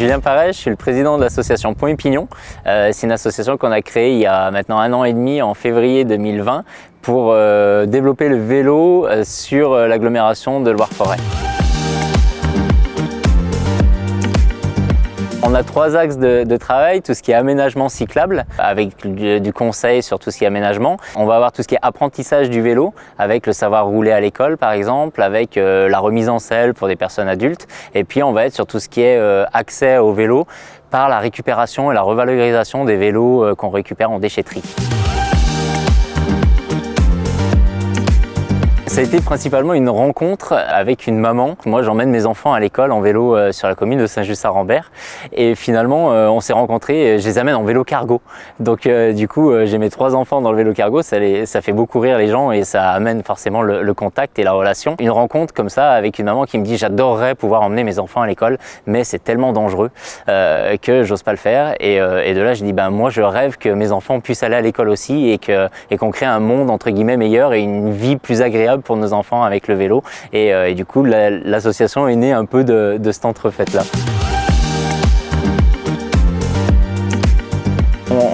Julien Parel, je suis le président de l'association Pont et Pignon. C'est une association qu'on a créée il y a maintenant 1 an et demi, en février 2020, pour développer le vélo sur l'agglomération de Loire-Forêt. On a 3 axes de travail, tout ce qui est aménagement cyclable, avec du conseil sur tout ce qui est aménagement. On va avoir tout ce qui est apprentissage du vélo, avec le savoir rouler à l'école par exemple, avec la remise en selle pour des personnes adultes. Et puis on va être sur tout ce qui est accès au vélo par la récupération et la revalorisation des vélos qu'on récupère en déchetterie. Ça a été principalement une rencontre avec une maman. Moi, j'emmène mes enfants à l'école en vélo sur la commune de Saint-Just-à-Rambert. Et finalement, on s'est rencontrés et je les amène en vélo cargo. Donc du coup, j'ai mes 3 enfants dans le vélo cargo. Ça fait beaucoup rire les gens et ça amène forcément le contact et la relation. Une rencontre comme ça avec une maman qui me dit « J'adorerais pouvoir emmener mes enfants à l'école, mais c'est tellement dangereux que j'ose pas le faire. » Et de là, je dis « Moi, je rêve que mes enfants puissent aller à l'école aussi et qu'on crée un monde entre guillemets meilleur et une vie plus agréable pour nos enfants avec le vélo. » Et du coup, l'association est née un peu de cette entrefaite-là.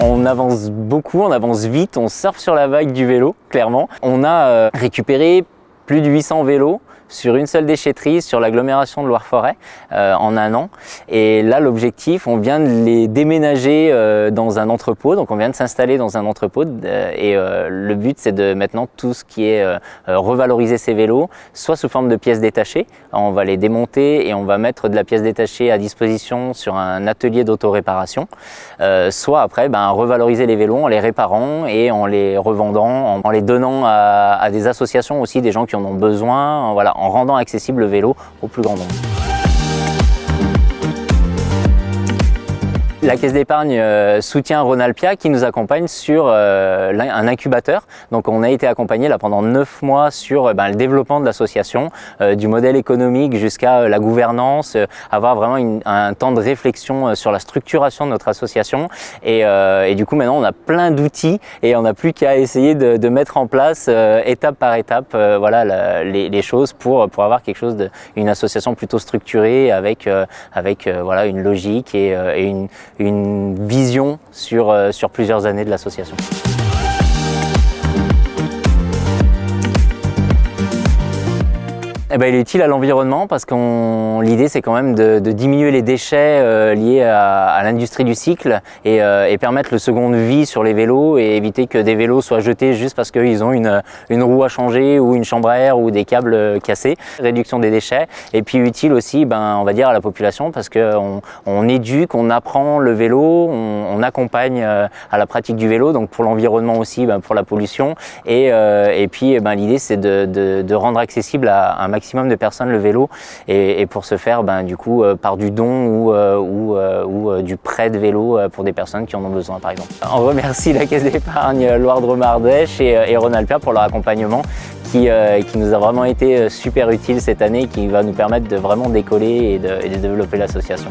On avance beaucoup, on avance vite, on surfe sur la vague du vélo, clairement. On a récupéré plus de 800 vélos sur une seule déchetterie sur l'agglomération de Loire-Forêt en 1 an. Et là, l'objectif, on vient de les déménager dans un entrepôt. Donc on vient de s'installer dans un entrepôt et le but, c'est de maintenant tout ce qui est revaloriser ces vélos, soit sous forme de pièces détachées. On va les démonter et on va mettre de la pièce détachée à disposition sur un atelier d'autoréparation. Soit après, revaloriser les vélos en les réparant et en les revendant, en les donnant à des associations aussi, des gens qui en ont besoin. Voilà, en rendant accessible le vélo au plus grand nombre. La Caisse d'épargne soutient Ronalpia qui nous accompagne sur un incubateur. Donc on a été accompagné là pendant 9 mois sur le développement de l'association, du modèle économique jusqu'à la gouvernance, avoir vraiment un temps de réflexion sur la structuration de notre association. Et du coup maintenant on a plein d'outils et on n'a plus qu'à essayer de mettre en place étape par étape les choses pour avoir quelque chose une association plutôt structurée avec une logique et une vision sur plusieurs années de l'association. Il est utile à l'environnement parce que l'idée c'est quand même de diminuer les déchets liés à l'industrie du cycle et permettre le seconde vie sur les vélos et éviter que des vélos soient jetés juste parce qu'ils ont une roue à changer ou une chambre à air ou des câbles cassés. Réduction des déchets et puis utile aussi on va dire à la population parce qu'on éduque, on apprend le vélo, on accompagne à la pratique du vélo, donc pour l'environnement aussi, pour la pollution et puis l'idée c'est de rendre accessible à un maximum de personnes le vélo et pour ce faire du coup par du don ou du prêt de vélo pour des personnes qui en ont besoin par exemple. On remercie la Caisse d'épargne Loire-Drôme-Ardèche et Ronalpia pour leur accompagnement qui nous a vraiment été super utile cette année et qui va nous permettre de vraiment décoller et de développer l'association.